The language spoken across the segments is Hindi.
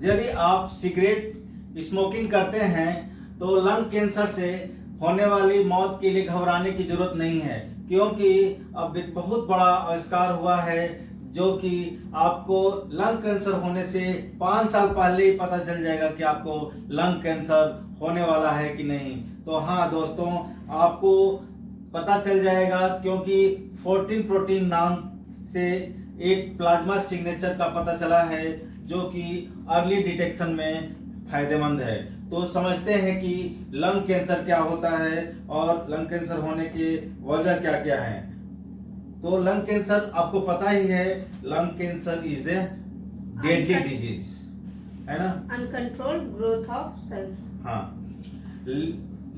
यदि आप सिगरेट स्मोकिंग करते हैं तो लंग कैंसर से होने वाली मौत के लिए घबराने की जरूरत नहीं है, क्योंकि अब एक बहुत बड़ा आविष्कार हुआ है जो कि आपको लंग कैंसर होने से 5 साल पहले ही पता चल जाएगा कि आपको लंग कैंसर होने वाला है कि नहीं। तो हाँ दोस्तों, आपको पता चल जाएगा, क्योंकि 14 प्रोटीन नाम से एक प्लाज्मा सिग्नेचर का पता चला है जो कि अर्ली डिटेक्शन में फायदेमंद है। तो समझते हैं कि लंग कैंसर क्या होता है और लंग कैंसर होने की वजह क्या क्या है। तो लंग कैंसर आपको पता ही है, lung cancer is the deadly disease, है ना, अनकंट्रोल्ड ग्रोथ ऑफ सेल्स। हाँ,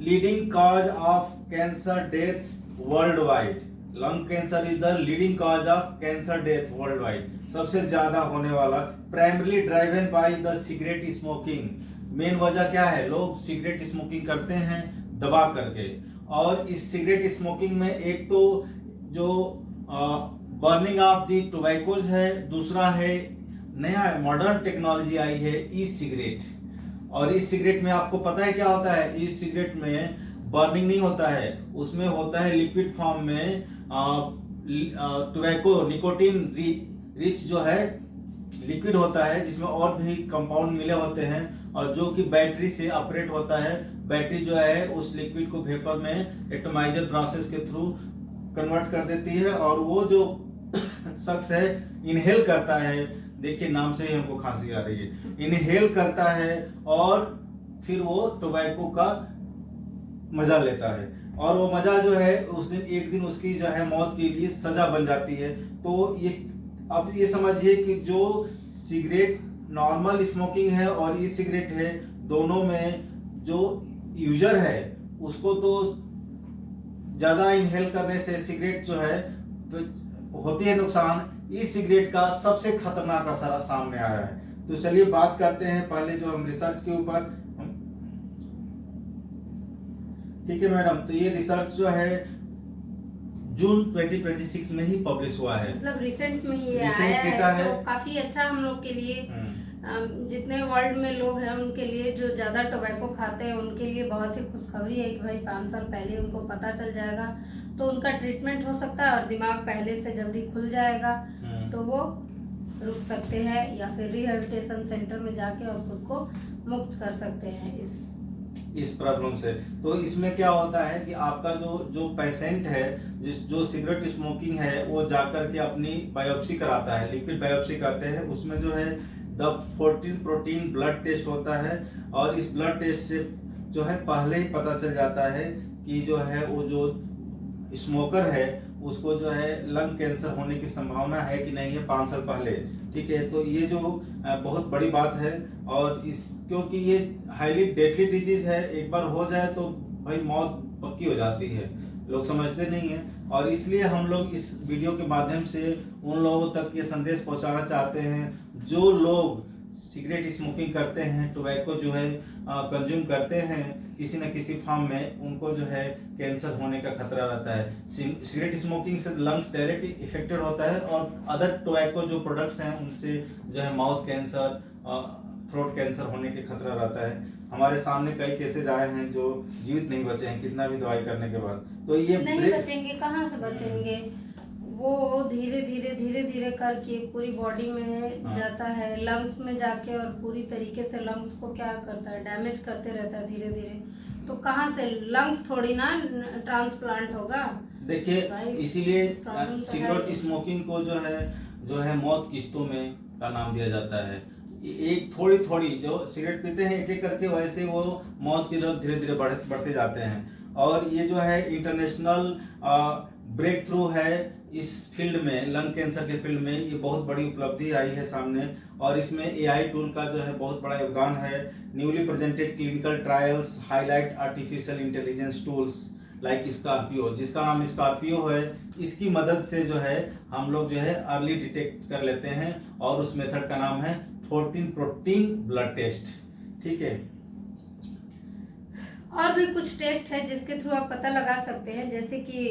leading cause of cancer deaths world wide. Lung cancer is the leading cause of cancer death world wide, सबसे ज्यादा होने वाला, primarily driven by the cigarette smoking. Main वजह क्या है, लोग सिगरेट स्मोकिंग करते हैं दबा करके, और इस सिगरेट स्मोकिंग में एक तो जो बर्निंग ऑफ दी टोबैकोज है, दूसरा है नया मॉडर्न टेक्नोलॉजी आई है ई सिगरेट। और इस सिगरेट में आपको पता है क्या होता है, इस सिगरेट में बर्निंग नहीं होता है, उसमें होता है लिक्विड फॉर्म में टोबैको निकोटीन रिच जो है लिक्विड होता है, जिसमें और भी कंपाउंड मिले होते हैं, और जो कि बैटरी से ऑपरेट होता है। बैटरी जो है उस लिक्विड को वेपर में एटमाइजर प्रोसेस के थ्रू कन्वर्ट कर देती है, और वो जो शख्स है इनहेल करता है, देखिए नाम से ही हमको खांसी आ रही है, इनहेल करता है और फिर वो टोबैको का मजा लेता है, और वो मजा जो है उस दिन एक दिन उसकी जो है मौत के लिए सजा बन जाती है। तो इस अब ये समझिए कि जो सिगरेट नॉर्मल स्मोकिंग है और ई सिगरेट है, दोनों में जो यूजर है उसको तो ज्यादा इनहेल करने से सिगरेट जो है तो होती है नुकसान, ई सिगरेट का सबसे खतरनाक असर सामने आया है। तो चलिए बात करते हैं पहले जो हम रिसर्च के ऊपर। ठीक है मैडम, तो ये रिसर्च जो है जून 2026 में ही पब्लिश हुआ है, मतलब रिसेंट में ही Recent आया data है, है। तो काफी अच्छा हम लोग के लिए, जितने वर्ल्ड में लोग हैं उनके लिए, जो ज्यादा टोबैको खाते हैं उनके लिए बहुत ही खुशखबरी है कि भाई 5 साल पहले उनको पता चल जाएगा तो उनका ट्रीटमेंट हो सकता है और दिमाग पहले से जल्दी खुल जाएगा, तो वो रुक सकते हैं या फिर रिहेबिलिटेशन सेंटर में जाके और खुद को मुक्त कर सकते हैं इस प्रॉब्लम से। तो इसमें क्या होता है कि आपका जो पेशेंट है, जो सिगरेट स्मोकिंग है, वो जाकर के अपनी बायोप्सी कराता है, लिक्विड बायोप्सी करते हैं, उसमें जो है द 14 प्रोटीन ब्लड टेस्ट होता है, और इस ब्लड टेस्ट से जो है पहले ही पता चल जाता है कि जो है वो जो स्मोकर है उसको जो है लंग कैंसर होने की संभावना है कि नहीं है 5 साल पहले। ठीक है, तो ये जो बहुत बड़ी बात है, और इस क्योंकि ये हाईली डेडली डिजीज है, एक बार हो जाए तो भाई मौत पक्की हो जाती है, लोग समझते नहीं है। और इसलिए हम लोग इस वीडियो के माध्यम से उन लोगों तक ये संदेश पहुंचाना चाहते हैं जो लोग सिगरेट स्मोकिंग करते हैं, टोबैको जो है कंज्यूम करते हैं किसी न किसी फॉर्म में, उनको जो है कैंसर होने का खतरा रहता है। सिगरेट स्मोकिंग से लंग्स डायरेक्ट इफेक्टेड होता है, और अदर टोबैको जो प्रोडक्ट्स हैं उनसे जो है माउथ कैंसर, थ्रोट कैंसर होने के खतरा रहता है। हमारे सामने कई केसेस आए हैं जो जीवित नहीं बचे हैं कितना भी दवाई करने के बाद। तो ये नहीं बचेंगे, कहाँ से बचेंगे, वो धीरे धीरे धीरे धीरे करके पूरी बॉडी में जाता है, लंग्स में जाके, और पूरी तरीके से लंग्स को क्या करता है, डैमेज करते रहता है धीरे धीरे। तो कहाँ से लंग्स थोड़ी ना ट्रांसप्लांट होगा। देखिए, इसीलिए सिगरेट है। स्मोकिंग को जो है मौत किस्तों में का नाम दिया जाता है। एक थोड़ी थोड़ी जो सिगरेट पीते हैं एक एक करके, वैसे वो मौत की दर धीरे धीरे बढ़ते जाते हैं। और ये जो है इंटरनेशनल ब्रेक थ्रू है इस फील्ड में, लंग कैंसर के फील्ड में, ये बहुत बड़ी उपलब्धि आई है सामने, और इसमें एआई टूल का जो है बहुत बड़ा योगदान है। Newly presented clinical trials highlight artificial intelligence tools like Scorpio, जिसका नाम स्कॉर्पियो है, इसकी मदद से जो है हम लोग जो है अर्ली डिटेक्ट कर लेते हैं, और उस मेथड का नाम है 14 प्रोटीन ब्लड टेस्ट। ठीक है, और भी कुछ टेस्ट है जिसके थ्रू आप पता लगा सकते हैं, जैसे कि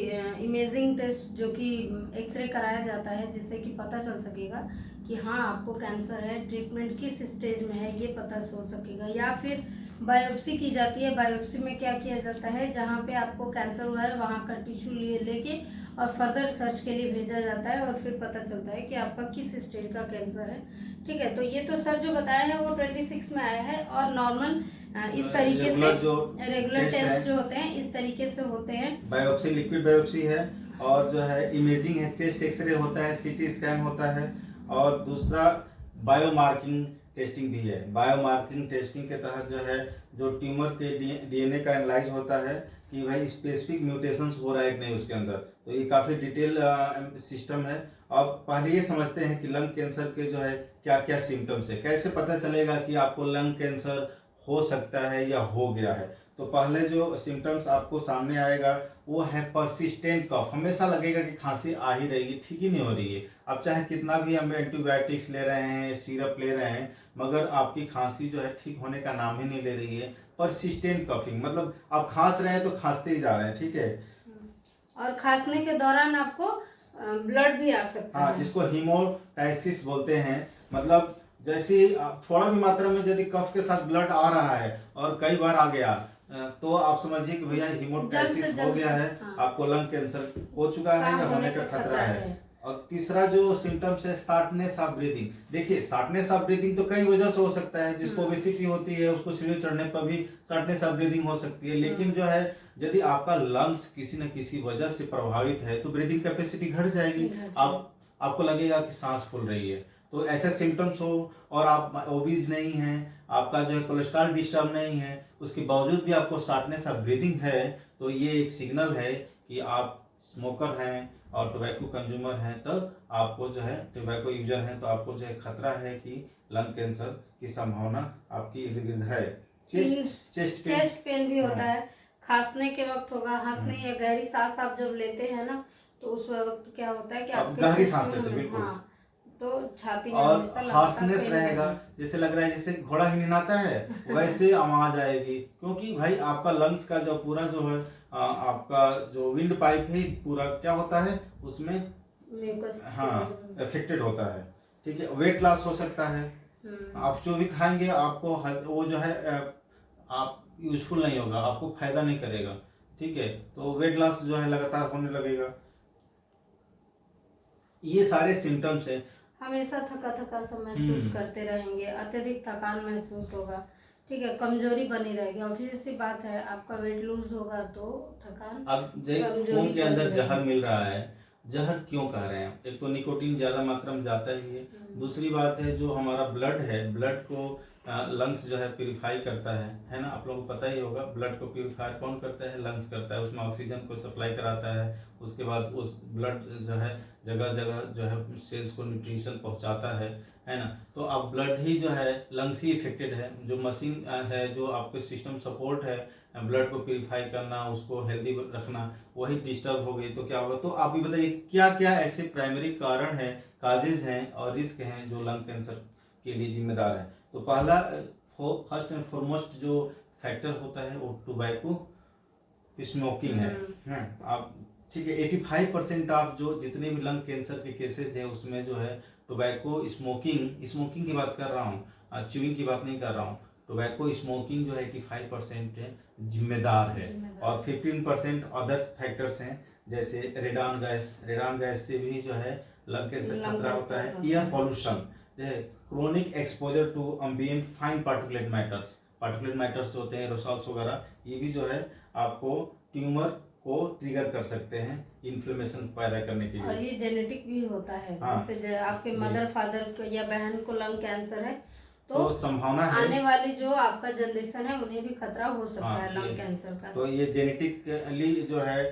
इमेजिंग टेस्ट, जो कि एक्सरे कराया जाता है, जिससे कि पता चल सकेगा कि हाँ आपको कैंसर है, ट्रीटमेंट किस स्टेज में है ये पता हो सकेगा। या फिर बायोप्सी की जाती है। बायोप्सी में क्या किया जाता है, जहाँ पे आपको कैंसर हुआ है वहाँ का टिश्यू लेके और फर्दर रिसर्च के लिए भेजा जाता है और फिर पता चलता है कि आपका किस स्टेज का कैंसर है। ठीक है, तो ये तो सर जो बताया है वो 26 में आया है। और नॉर्मल इस तरीके से रेगुलर टेस्ट जो होते हैं इस तरीके से होते हैं। बायोप्सी लिक्विड बायोप्सी है, और जो है इमेजिंग है, चेस्ट एक्सरे होता है, सीटी स्कैन होता है, और दूसरा बायोमार्किंग टेस्टिंग भी है। बायोमार्किंग टेस्टिंग के तहत जो है जो ट्यूमर के डीएनए का एनालाइज होता है कि भाई स्पेसिफिक म्यूटेशंस हो रहा है कि नहीं उसके अंदर। तो ये काफ़ी डिटेल सिस्टम है। अब पहले ये समझते हैं कि लंग कैंसर के जो है क्या क्या सिम्टम्स है, कैसे पता चलेगा कि आपको लंग कैंसर हो सकता है या हो गया है। तो पहले जो सिम्टम्स आपको सामने आएगा वो है परसिस्टेंट कफ। हमेशा लगेगा कि खांसी आ ही रही है, ठीक ही नहीं हो रही है। अब चाहे कितना भी हम एंटीबायोटिक्स ले रहे हैं, सिरप ले रहे हैं, मगर आपकी खांसी जो है ठीक होने का नाम ही नहीं ले रही है। परसिस्टेंट कफिंग मतलब आप खांस रहे हैं तो खांसते ही जा रहे हैं, ठीक है। और खांसने के दौरान आपको ब्लड भी आ सकता है, जिसको हीमोटाइसिस बोलते हैं। मतलब जैसे थोड़ा भी मात्रा में यदि कफ के साथ ब्लड आ रहा है और कई बार आ गया, तो आप समझिए कि भैया हीमोटाइसिस हो गया है। हाँ। आपको लंग कैंसर हो चुका है या होने का खतरा है। और तीसरा जो सिम्टम्स है शार्टनेस ऑफ ब्रीदिंग। देखिए शार्टनेस ऑफ ब्रीदिंग तो कई वजह से हो सकता है। जिसको ओबेसिटी होती है उसको सीढ़ी चढ़ने पर भी शार्टनेस ऑफ ब्रीदिंग हो सकती है। लेकिन जो है यदि आपका लंग्स किसी न किसी वजह से प्रभावित है तो ब्रीदिंग कैपेसिटी घट जाएगी। आपको लगेगा कि सांस फूल रही है। तो ऐसे सिम्टम्स हो और आप ओबीज नहीं हैं, आपका जो है कोलेस्ट्रॉल डिस्टर्ब नहीं है, उसके बावजूद भी आपको शार्टनेस ऑफ ब्रीदिंग है, तो ये एक सिग्नल है कि आप स्मोकर हैं और टोबैको कंज्यूमर हैं। तो आपको जो है टोबैको यूजर हैं तो आपको जो है खतरा है कि लंग कैंसर की संभावना आपकी इर्द गिर्द है। चेस्ट पेन भी होता है, खांसने के वक्त होगा। हंसने या गहरी सांस आप जब लेते हैं ना तो उस वक्त क्या होता है कि आपके गहरी सांस लेते बिल्कुल। हाँ, तो छाती में और हार्सनेस रहेगा, जैसे लग रहा है जैसे घोड़ा ही निनाता है वैसे आवाज आएगी। क्योंकि भाई आपका लंग्स का जो पूरा जो है आपका जो विंड पाइप है पूरा क्या होता है उसमें अफेक्टेड होता है। ठीक है, वेट लॉस हो सकता है। आप जो भी खाएंगे आपको वो जो है आप यूजफुल नहीं होगा, आपको फायदा नहीं करेगा। ठीक है, तो वेट लॉस जो है लगातार होने लगेगा। ये सारे सिम्टम्स है। हमेशा थका थका सा महसूस करते रहेंगे, अत्यधिक थकान महसूस होगा। ठीक है, कमजोरी बनी रहेगी। ऑब्वियस सी बात है, आपका वेट लूज होगा तो थकान। अब खून के अंदर जहर मिल रहा है। जहर क्यों कह रहे हैं? एक तो निकोटीन ज्यादा मात्रा में जाता ही है। दूसरी बात है जो हमारा ब्लड है, ब्लड को लंग्स जो है प्यूरिफाई करता है ना। आप लोगों को पता ही होगा ब्लड को प्यूरिफाई कौन करता है? लंग्स करता है। उसमें ऑक्सीजन को सप्लाई कराता है। उसके बाद उस ब्लड जो है जगह जगह जो है सेल्स को न्यूट्रिशन पहुंचाता है ना। तो अब ब्लड ही जो है लंग्स ही इफेक्टेड है। जो मशीन है जो आपके सिस्टम सपोर्ट है ब्लड को प्यूरिफाई करना, उसको हेल्दी रखना, वही डिस्टर्ब हो गई तो क्या होगा? तो आप ये बताइए क्या क्या ऐसे प्राइमरी कारण है, काजेज हैं और रिस्क हैं जो लंग कैंसर के लिए जिम्मेदार है? तो पहला फर्स्ट एंड फॉरमोस्ट जो फैक्टर होता है वो टोबैको स्मोकिंग है। आप ठीक है, 85% आप जो जितने भी लंग कैंसर के केसेस हैं उसमें जो है टोबैको स्मोकिंग की बात कर रहा हूँ, च्यूइंग की बात नहीं कर रहा हूँ। टोबैको स्मोकिंग जो है 85% जिम्मेदार है। और 15% अदर फैक्टर्स हैं जैसे रेडान गैस से भी जो है लंग कैंसर खतरा होता है। Air pollution, chronic exposure to ambient fine particulate matters होते हैं, एरोसॉल्स वगैरह, ये भी जो है आपको ट्यूमर को ट्रिगर कर सकते हैं इन्फ्लेमेशन पैदा करने के लिए। और ये जेनेटिक भी होता है। जैसे आपके मदर फादर या बहन को लंग कैंसर है तो संभावना है आने वाली जो आपका जनरेशन है उन्हें भी खतरा हो सकता है लंग कैंसर का। तो ये जेनेटिकली जो है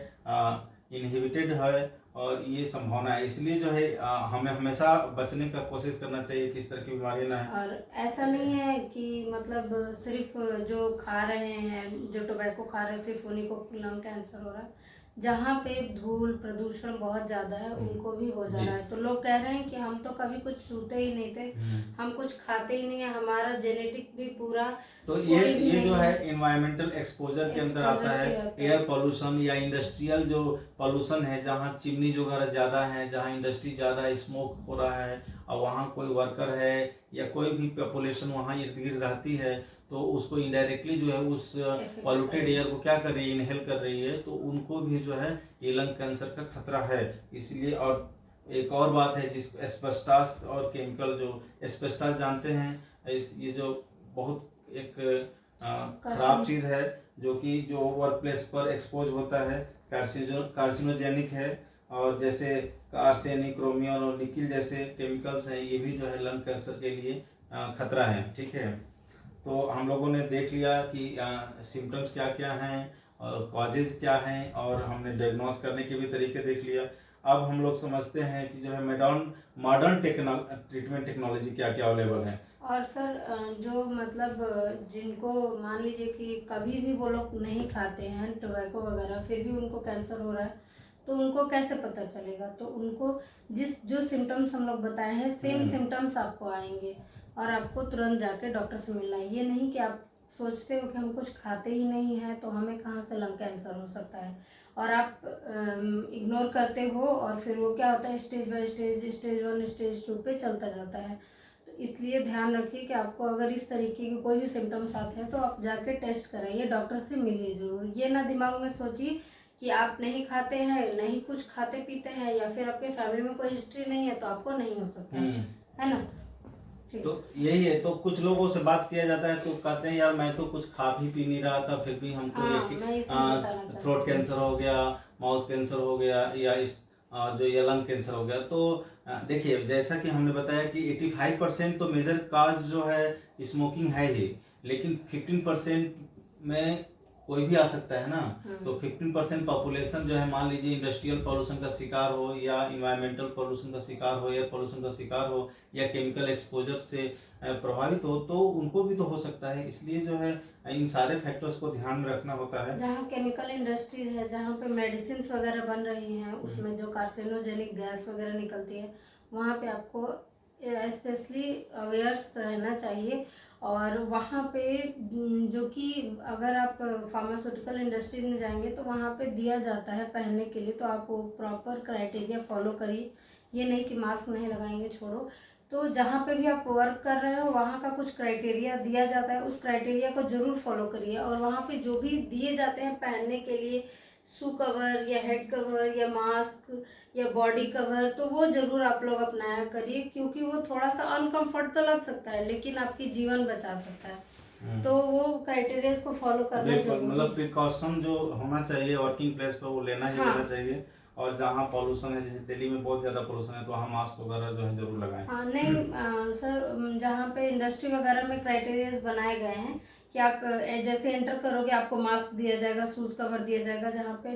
इनहिबिटेड है और ये संभावना है। इसलिए जो है हमें हमेशा बचने का कोशिश करना चाहिए कि इस तरह की बीमारी ना है। और ऐसा नहीं है कि मतलब सिर्फ जो खा रहे हैं, जो टोबैको खा रहे हैं सिर्फ उन्हीं को लंग कैंसर हो रहा है। जहाँ पे धूल प्रदूषण बहुत ज़्यादा है उनको भी हो जा रहा है। तो लोग कह रहे हैं कि हम तो कभी कुछ छूते ही नहीं थे, हम कुछ खाते ही नहीं है, हमारा जेनेटिक भी पूरा। तो ये जो है एनवायरमेंटल एक्सपोजर के अंदर आता है। एयर पॉल्यूशन या इंडस्ट्रियल जो पॉल्यूशन है, जहाँ चिमनी वगैरह ज़्यादा है, जहाँ इंडस्ट्री ज़्यादा स्मोक हो रहा है और वहाँ कोई वर्कर है या कोई भी पॉपुलेशन वहाँ इर्द गिर्द रहती है, तो उसको इनडायरेक्टली जो है उस पॉल्यूटेड एयर को क्या कर रही है, इनहेल कर रही है, तो उनको भी जो है ये लंग कैंसर का खतरा है। इसलिए और एक और बात है, जिस एस्बेस्टॉस और केमिकल, जो एस्बेस्टॉस जानते हैं, ये जो बहुत एक खराब चीज़ है, जो कि जो वर्क प्लेस पर एक्सपोज होता है, कार्सिनोजेनिक है। और जैसे आर्सेनिक, क्रोमियम और निकिल जैसे केमिकल्स हैं, ये भी जो है लंग कैंसर के लिए खतरा है। ठीक है, तो हम लोगों ने देख लिया कि सिम्टम्स क्या क्या हैं और कॉजेज क्या हैं, और हमने डायग्नोस करने के भी तरीके देख लिया। अब हम लोग समझते हैं कि जो है मॉडर्न ट्रीटमेंट टेक्नोलॉजी क्या क्या अवेलेबल है। और सर जो मतलब जिनको मान लीजिए कि कभी भी वो लोग नहीं खाते हैं टोबैको वगैरह, फिर भी उनको कैंसर हो रहा है, तो उनको कैसे पता चलेगा? तो उनको जो सिम्टम्स हम लोग बताए हैं, सेम सिम्टम्स आपको आएंगे और आपको तुरंत जाके डॉक्टर से मिलना है। ये नहीं कि आप सोचते हो कि हम कुछ खाते ही नहीं हैं तो हमें कहाँ से लंग कैंसर हो सकता है, और आप इग्नोर करते हो, और फिर वो क्या होता है, stage by stage, stage 1 stage 2 पे चलता जाता है। तो इसलिए ध्यान रखिए कि आपको अगर इस तरीके के कोई भी सिम्टम्स आते हैं तो आप जाके टेस्ट कराइए, डॉक्टर से मिलिए ज़रूर। ये ना दिमाग में सोचिए कि आप नहीं खाते हैं, नहीं कुछ खाते पीते हैं, या फिर आपके फैमिली में कोई हिस्ट्री नहीं है तो आपको नहीं हो सकता है ना। तो यही है, तो कुछ लोगों से बात किया जाता है तो कहते हैं यार मैं तो कुछ खा भी पी नहीं रहा था, फिर भी हमको ये थ्रोट कैंसर हो गया, माउथ कैंसर हो गया, या इस जो ये लंग कैंसर हो गया। तो देखिए, जैसा कि हमने बताया कि 85% तो मेजर काज जो है स्मोकिंग है ही, लेकिन 15% में कोई भी आ सकता है ना। तो 15% पॉपुलेशन जो है, मान लीजिए इंडस्ट्रियल पोल्यूशन का शिकार हो, या इन्वायरमेंटल पोल्यूशन का शिकार हो, एयर पोल्यूशन का शिकार हो, या केमिकल एक्सपोजर से प्रभावित हो, तो उनको भी तो हो सकता है। इसलिए जो है इन सारे फैक्टर्स को ध्यान में रखना होता है। जहाँ केमिकल इंडस्ट्रीज है, जहाँ पे मेडिसिन वगैरह बन रही हैं, उसमें जो कार्सिनोजेनिक गैस वगैरह निकलती है, वहाँ पे आपको स्पेशली अवेयर्स रहना चाहिए। और वहाँ पे जो कि अगर आप फार्मास्यूटिकल इंडस्ट्री में जाएंगे तो वहाँ पे दिया जाता है पहनने के लिए, तो आप वो प्रॉपर क्राइटेरिया फॉलो करिए। ये नहीं कि मास्क नहीं लगाएंगे छोड़ो। तो जहाँ पे भी आप वर्क कर रहे हो वहाँ का कुछ क्राइटेरिया दिया जाता है, उस क्राइटेरिया को जरूर फॉलो करिए। और वहाँ पे जो भी दिए जाते हैं पहनने के लिए, शू कवर या हेड कवर या मास्क या बॉडी कवर, तो वो जरूर आप लोग अपनाया करिए, क्योंकि वो थोड़ा सा अनकंफर्ट तो लग सकता है लेकिन आपकी जीवन बचा सकता है। तो वो क्राइटेरिया को फॉलो करना जरूरी, मतलब प्रिकॉशन जो होना चाहिए वर्किंग प्लेस पर वो लेना ही लेना चाहिए। और जहाँ पॉल्यूशन है, जैसे दिल्ली में बहुत ज़्यादा पॉल्यूशन है, तो वहाँ मास्क वगैरह जो है जरूर लगाएं। हाँ नहीं सर, जहाँ पे इंडस्ट्री वगैरह में क्राइटेरियाज बनाए गए हैं कि आप जैसे एंटर करोगे आपको मास्क दिया जाएगा, शूज कवर दिया जाएगा।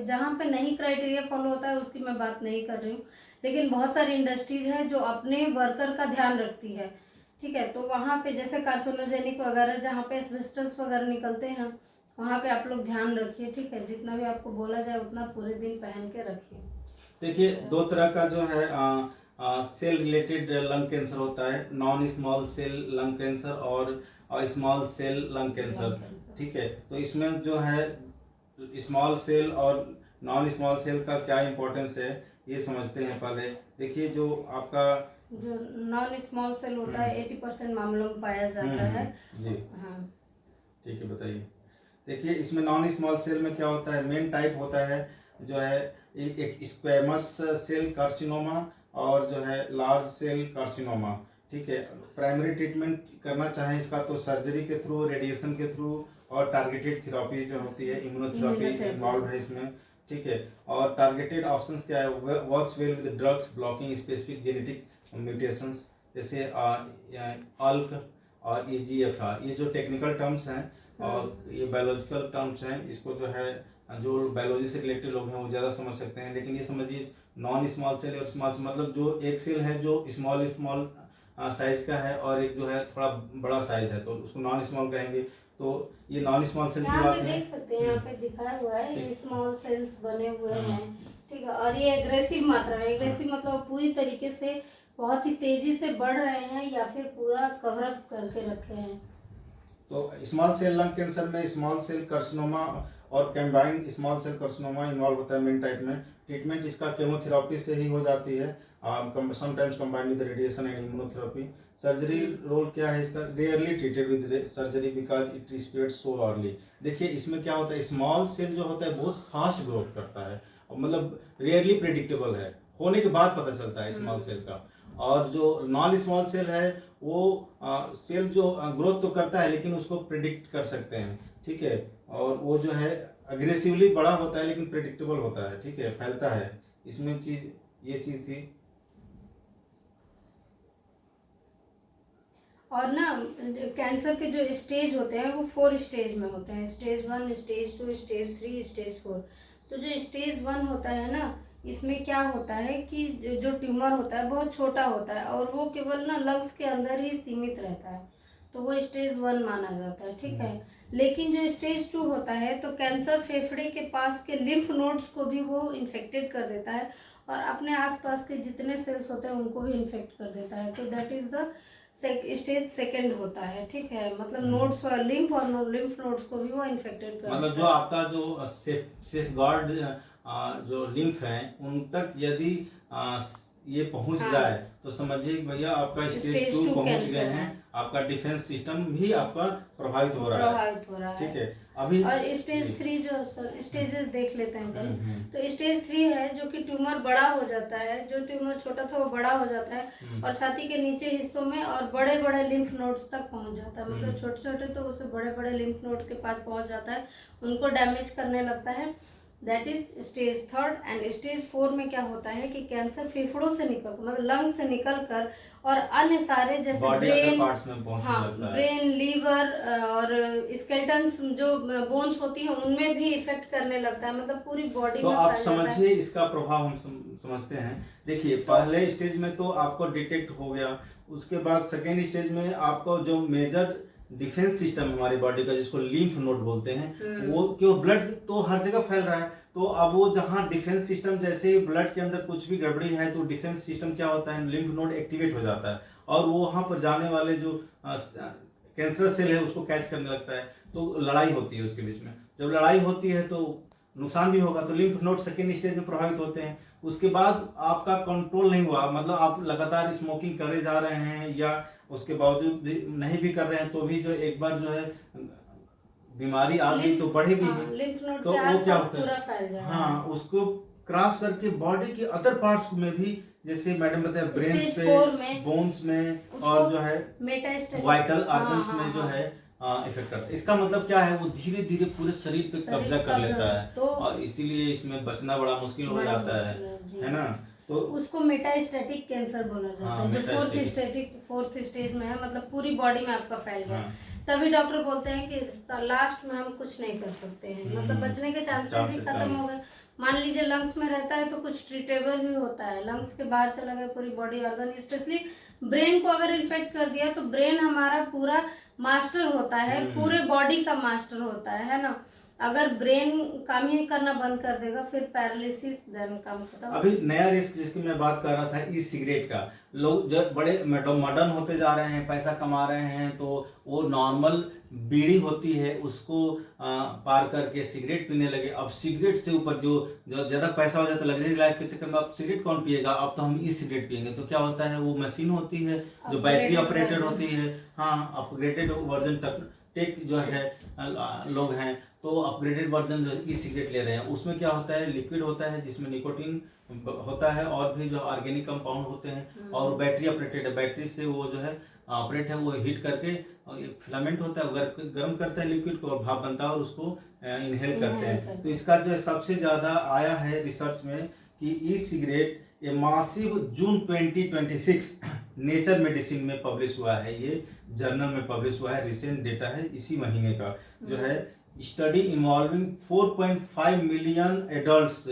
जहाँ पे नहीं क्राइटेरिया फॉलो होता है उसकी मैं बात नहीं कर रही हूँ, लेकिन बहुत सारी इंडस्ट्रीज है जो अपने वर्कर का ध्यान रखती है। ठीक है, तो वहाँ पे जैसे कार्सिनोजेनिक वगैरह, जहाँ पे एस्बेस्टस वगैरह निकलते हैं, वहाँ पे आप लोग ध्यान रखिए। ठीक है, जितना भी आपको बोला जाए उतना पूरे दिन पहन के रखिए। देखिए, दो तरह का जो है सेल रिलेटेड लंग कैंसर होता है, non small cell lung cancer और स्मॉल सेल लंग कैंसर। ठीक है, तो इसमें जो है स्मॉल सेल और नॉन स्मॉल सेल का क्या इम्पोर्टेंस है ये समझते हैं पहले। देखिए, जो आपका जो नॉन स्मॉल सेल होता है 80% मामलों में पाया जाता है जी। हाँ ठीक है, बताइए। देखिए, इसमें नॉन स्मॉल सेल में क्या होता है, मेन टाइप होता है जो है एक स्क्वैमस सेल कार्सिनोमा और जो है लार्ज सेल कार्सिनोमा। ठीक है, प्राइमरी ट्रीटमेंट करना चाहें इसका तो सर्जरी के थ्रू, रेडिएशन के थ्रू, और टारगेटेड थेरेपी जो होती है, इम्यूनोथेरेपी इन्वॉल्व है इसमें। ठीक है, और टारगेटेड ऑप्शंस क्या है, works well with drugs blocking specific genetic mutations, जैसे अल्क और EGFR। ये जो टेक्निकल टर्म्स हैं और ये बायोलॉजिकल टर्म्स हैं, इसको जो है जो बायोलॉजी से रिलेटेड लोग हैं वो ज़्यादा समझ सकते हैं। लेकिन ये समझिए, नॉन स्मॉल सेल और स्मॉल सेल मतलब जो एक सेल है जो स्मॉल साइज का है, और एक जो है थोड़ा बड़ा साइज है, तो उसको नॉन स्मॉल कहेंगे। तो ये नॉन स्मॉल सेल की बात है। देख सकते हैं, यहाँ पे दिखाया हुआ है ये स्मॉल सेल्स बने हुए हैं। ठीक है, और ये एग्रेसिव मात्रा है। एग्रेसिव मतलब पूरी तरीके से बहुत ही तेजी से बढ़ रहे हैं या फिर पूरा कवर अप करके रखे हैं। तो स्मॉल सेल लंग कैंसर में स्मॉल सेल कार्सिनोमा और combined small cell carcinoma involve होता है मेन टाइप में। ट्रीटमेंट इसका केमोथेरेपी से ही हो जाती है, sometimes combined with radiation and immunotherapy. Surgery role क्या है इसका, rarely treated with surgery because it spread so early. देखिए इसमें क्या होता है, स्मॉल सेल जो होता है बहुत फास्ट ग्रोथ करता है, और मतलब रेयरली प्रेडिक्टेबल है, होने के बाद पता चलता है स्मॉल सेल का। और जो नॉन स्मॉल सेल है वो सेल जो ग्रोथ तो करता है लेकिन उसको प्रिडिक्ट कर सकते हैं, ठीक है। और वो जो है अग्रेसिवली बड़ा होता है लेकिन प्रेडिक्टेबल होता है, ठीक है, फैलता है। इसमें ये चीज थी। और ना कैंसर के जो स्टेज होते हैं वो 4 स्टेज में होते हैं, स्टेज 1, स्टेज 2, स्टेज 3, स्टेज 4। तो जो स्टेज 1 होता है ना, इसमें क्या होता है कि जो ट्यूमर होता है बहुत छोटा होता है और वो केवल ना लंग्स के अंदर ही सीमित रहता है, तो वो स्टेज 1 माना जाता है, ठीक है। लेकिन जो स्टेज 2 होता है तो कैंसर फेफड़े के पास के लिम्फ नोड्स को भी वो इन्फेक्टेड कर देता है और अपने आसपास के जितने सेल्स होते हैं उनको भी इन्फेक्ट कर देता है। तो that is the stage second होता है, ठीक है। मतलब नोड्स और लिम्फ नोड्स को भी वो इन्फेक्टेड कर मतलब देता जो है। आपका जो सेफ गार्ड जो लिम्फ है उन तक यदि ये पहुंच हाँ। जाए तो समझिए कि भैया आपका स्टेज स्टेज 2 2 पहुंच कैंसर गए है, हैं, आपका डिफेंस सिस्टम भी आपका प्रभावित हो रहा है, ठीक है। अभी और स्टेज 3 जो स्टेजेस देख लेते हैं पहले। तो स्टेज 3 है जो कि ट्यूमर बड़ा हो जाता है, जो ट्यूमर छोटा था वो बड़ा हो जाता है और छाती के नीचे हिस्सों में और बड़े बड़े लिम्फ नोड्स तक पहुंच जाता है। मतलब छोटे छोटे तो उससे बड़े बड़े लिम्फ नोड के पास पहुंच जाता है, उनको डैमेज करने लगता है। That is stage 3। And stage 4 में क्या होता है कि कैंसर फेफड़ों से निकल मतलब लंग से निकल कर और अन्य सारे जैसे ब्रेन, पार्ट्स में पहुंचने हाँ, लगता है। ब्रेन, लीवर और स्केलेटन्स जो बोन्स होती हैं उनमें भी इफेक्ट करने लगता है, मतलब पूरी बॉडी तो में आप फैल जाता है। समझिए इसका प्रभाव हम समझते हैं। देखिए पहले स्टेज में तो आपको डिटेक्ट हो गया, उसके बाद सेकेंड स्टेज में आपको जो मेजर डिफेंस सिस्टम हमारी बॉडी का जिसको लिम्फ नोड बोलते हैं, वो क्यों ब्लड तो हर जगह फैल रहा है, तो अब वो जहाँ डिफेंस सिस्टम जैसे ब्लड के अंदर कुछ भी गड़बड़ी है तो डिफेंस सिस्टम क्या होता है, लिम्फ नोड एक्टिवेट हो जाता है और वो वहाँ पर जाने वाले जो कैंसर सेल है उसको कैच करने लगता है, तो लड़ाई होती है उसके बीच में। जब लड़ाई होती है तो नुकसान भी होगा, तो लिम्फ नोड सेकेंड स्टेज में प्रभावित होते हैं। उसके बाद आपका कंट्रोल नहीं हुआ, मतलब आप लगातार स्मोकिंग करे जा रहे हैं या उसके बावजूद भी नहीं भी कर रहे हैं तो भी जो एक बार जो है बीमारी आ गई तो बढ़ेगी ही। लिम्फ नोड तो के वो क्या आसपास होता पूरा है, फैल जाएगा। हाँ, उसको क्रॉस करके बॉडी के अदर पार्ट्स में भी, जैसे मैडम बताया ब्रेन स्टेज पे, 4 में बोन्स में उसको और जो है मेटास्टेटिक वाइटल ऑर्गन्स में जो है इफेक्ट करता है। इसका मतलब क्या है, वो धीरे धीरे पूरे शरीर पे कब्जा कर लेता है तो और इसीलिए इसमें बचना बड़ा मुश्किल हो जाता है ना। तो उसको मेटास्टेटिक कैंसर बोला जाता हाँ, है, जो मेटास्टेटिक। फोर्थ स्टेज में है, मतलब पूरी बॉडी में आपका फैल गया। हाँ। तभी डॉक्टर बोलते हैं कि लास्ट में हम कुछ नहीं कर सकते हैं, मतलब बचने के चांसेस ही खत्म हो गए। मान लीजिए लंग्स में रहता है तो कुछ ट्रीटेबल भी होता है, लंग्स के बाहर चला गया पूरी बॉडी ऑर्गन, स्पेशली ब्रेन को अगर इन्फेक्ट कर दिया तो ब्रेन हमारा पूरा मास्टर होता है, पूरे बॉडी का मास्टर होता है ना। अगर ब्रेन काम ही करना बंद कर देगा फिर पैरालिसिस, देन काम खत्म। अभी नया रिस्क जिसकी मैं बात कर रहा था ई सिगरेट का, लोग जब बड़े मॉडर्न होते जा रहे हैं, पैसा कमा रहे हैं, तो वो नॉर्मल बीड़ी होती है उसको पार करके सिगरेट पीने लगे। अब सिगरेट से ऊपर जो जो ज़्यादा पैसा हो जाता है लग्जरी लाइफ के चक्कर में, अब सिगरेट कौन पिएगा, अब तो हम ई सिगरेट पिएंगे। तो क्या होता है, वो मशीन होती है जो बैटरी ऑपरेटेड होती है, हाँ, अपग्रेडेड वर्जन तक टेक जो है लोग हैं, तो अपग्रेडेड वर्जन जो ई सिगरेट ले रहे हैं। उसमें क्या होता है, लिक्विड होता है जिसमें निकोटीन होता है और भी जो ऑर्गेनिक कंपाउंड होते हैं, और बैटरी ऑपरेटेड है, बैटरी से वो जो है ऑपरेट है, वो हीट करके फिलामेंट होता है, गर्म करता है लिक्विड को और भाप बनता है और उसको इनहेल करते हैं। तो इसका जो सबसे ज़्यादा आया है रिसर्च में कि ई सिगरेट ये मासिव जून 2026 नेचर मेडिसिन में पब्लिश हुआ है, ये जर्नल में पब्लिश हुआ है, रिसेंट डेटा है इसी महीने का जो है। Study involving 4.5 million adults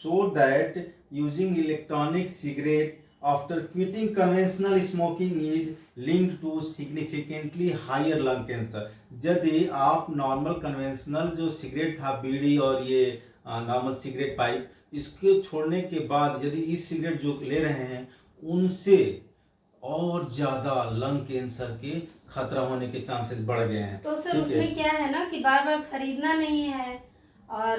show that using electronic cigarette after quitting conventional smoking is linked to significantly higher lung cancer. यदि आप नॉर्मल कन्वेंशनल जो सिगरेट था, बीड़ी और ये नॉर्मल सिगरेट पाइप, इसके छोड़ने के बाद यदि ई सिगरेट जो ले रहे हैं उनसे और ज्यादा लंग कैंसर के खतरा होने के चांसेस बढ़ गए हैं। तो सर उसमें क्या है ना कि बार बार खरीदना नहीं है और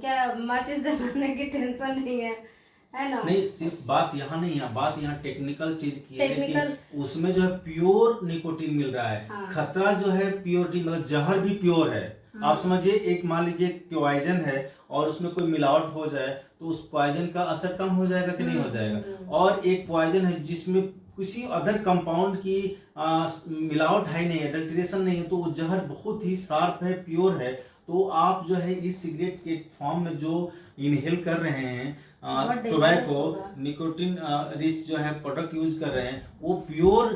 क्या माचिस जलाने की टेंशन नहीं है ना। नहीं, सिर्फ बात यहाँ नहीं है, बात यहाँ टेक्निकल चीज की है टेक्निकल कि उसमें जो है प्योर निकोटीन मिल रहा है। हाँ। खतरा जो है प्योरिटी मतलब जहर भी प्योर है। आप समझिए, एक मान लीजिए एक पॉइजन है और उसमें कोई मिलावट हो जाए तो उस पॉइजन का असर कम हो जाएगा कि नहीं हो जाएगा। और एक पॉइजन है जिसमें किसी अदर कंपाउंड की मिलावट है नहीं, एडल्ट्रेशन नहीं है, तो वो जहर बहुत ही शार्प है, प्योर है। तो आप जो है इस सिगरेट के फॉर्म में जो इनहेल कर रहे हैं टोबैको निकोटीन रिच जो है प्रोडक्ट यूज कर रहे हैं, वो प्योर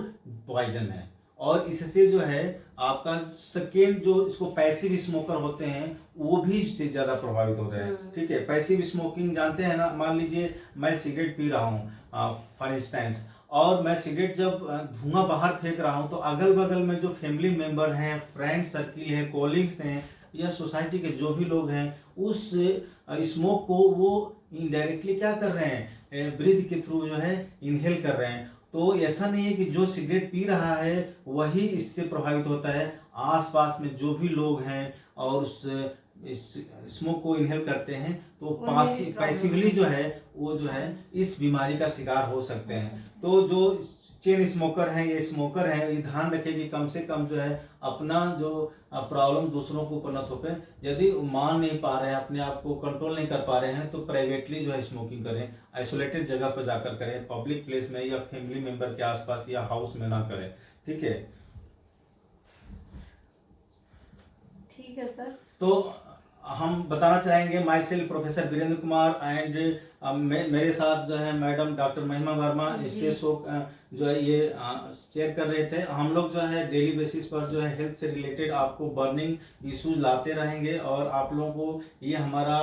पॉइजन है। और इससे जो है आपका सेकेंड जो इसको पैसिव स्मोकर होते हैं वो भी इससे ज्यादा प्रभावित हो रहे हैं। ठीक है, पैसिव स्मोकिंग जानते हैं ना। मान लीजिए मैं सिगरेट पी रहा हूँ फॉर इंस्टेंस, और मैं सिगरेट जब धुआं बाहर फेंक रहा हूँ तो अगल बगल में जो फैमिली मेंबर हैं, फ्रेंड सर्किल है, कॉलीग्स हैं या सोसाइटी के जो भी लोग हैं, उस स्मोक को वो इनडायरेक्टली क्या कर रहे हैं, ब्रीथ के थ्रू जो है इनहेल कर रहे हैं। तो ऐसा नहीं है कि जो सिगरेट पी रहा है वही इससे प्रभावित होता है, आसपास में जो भी लोग हैं और उस स्मोक को इनहेल करते हैं तो पैसिवली जो है वो जो है इस बीमारी का शिकार हो सकते हैं। तो जो चेन स्मोकर हैं या स्मोकर हैं, ये ध्यान रखें कि कम से कम जो है अपना जो प्रॉब्लम दूसरों को ऊपर न थोपे। यदि मान नहीं पा रहे हैं, अपने आप को कंट्रोल नहीं कर पा रहे हैं, तो प्राइवेटली जो है स्मोकिंग करें, आइसोलेटेड जगह पर जाकर करें, पब्लिक प्लेस में या फैमिली मेंबर के आसपास या हाउस में ना करें। ठीक है, ठीक है सर। तो हम बताना चाहेंगे myself professor Virendra Kumar and मेरे साथ जो है मैडम डॉक्टर महिमा वर्मा स्टेज शो जो है ये शेयर कर रहे थे। हम लोग जो है डेली बेसिस पर जो है हेल्थ से रिलेटेड आपको बर्निंग इश्यूज लाते रहेंगे और आप लोगों को ये हमारा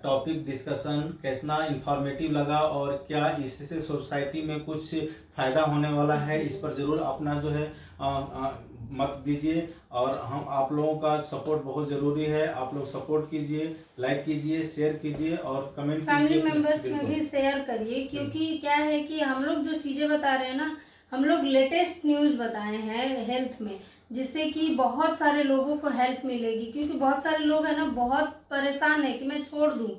टॉपिक डिस्कशन कितना इंफॉर्मेटिव लगा और क्या इससे सोसाइटी में कुछ फायदा होने वाला है, इस पर जरूर अपना जो है मत दीजिए। और हम आप लोगों का सपोर्ट बहुत जरूरी है, आप लोग सपोर्ट कीजिए, लाइक कीजिए, शेयर कीजिए और कमेंट कीजिए। फैमिली मेंबर्स में भी शेयर करिए, क्योंकि क्या है कि हम लोग जो चीजें बता रहे हैं ना, हम लोग लेटेस्ट न्यूज बताए हैं हेल्थ में, जिससे कि बहुत सारे लोगों को हेल्प मिलेगी। क्योंकि बहुत सारे लोग है ना बहुत परेशान है कि मैं छोड़ दूं,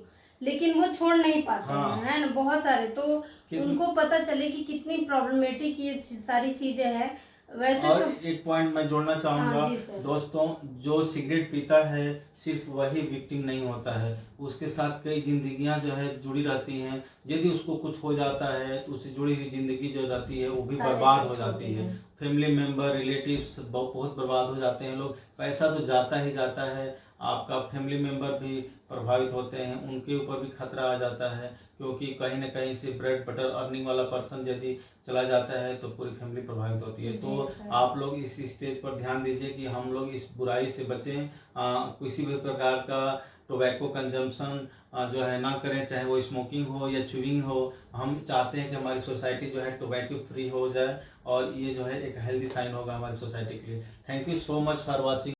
लेकिन वो छोड़ नहीं पाते हैं, है ना बहुत सारे। तो उनको पता चले कि कितनी प्रॉब्लमेटिक ये सारी चीजें हैं। वैसे और तो एक पॉइंट मैं जोड़ना चाहूंगा दोस्तों, जो सिगरेट पीता है सिर्फ वही विक्टिम नहीं होता है, उसके साथ कई जिंदगियां जो है जुड़ी रहती हैं। यदि उसको कुछ हो जाता है तो उससे जुड़ी हुई जिंदगी जो जाती है वो भी बर्बाद हो जाती है। फैमिली मेंबर, रिलेटिव्स बहुत बर्बाद हो जाते हैं लोग। पैसा तो जाता ही जाता है, आपका फैमिली मेंबर भी प्रभावित होते हैं, उनके ऊपर भी खतरा आ जाता है। क्योंकि कहीं ना कहीं से ब्रेड बटर अर्निंग वाला पर्सन यदि चला जाता है तो पूरी फैमिली प्रभावित होती है। तो आप लोग इस स्टेज पर ध्यान दीजिए कि हम लोग इस बुराई से बचें, किसी भी प्रकार का टोबैको कंजम्पशन जो है ना करें, चाहे वो स्मोकिंग हो या च्यूइंग हो। हम चाहते हैं कि हमारी सोसाइटी जो है टोबैको फ्री हो जाए और ये जो है एक हेल्दी साइन होगा हमारी सोसाइटी के लिए। Thank you so much for watching.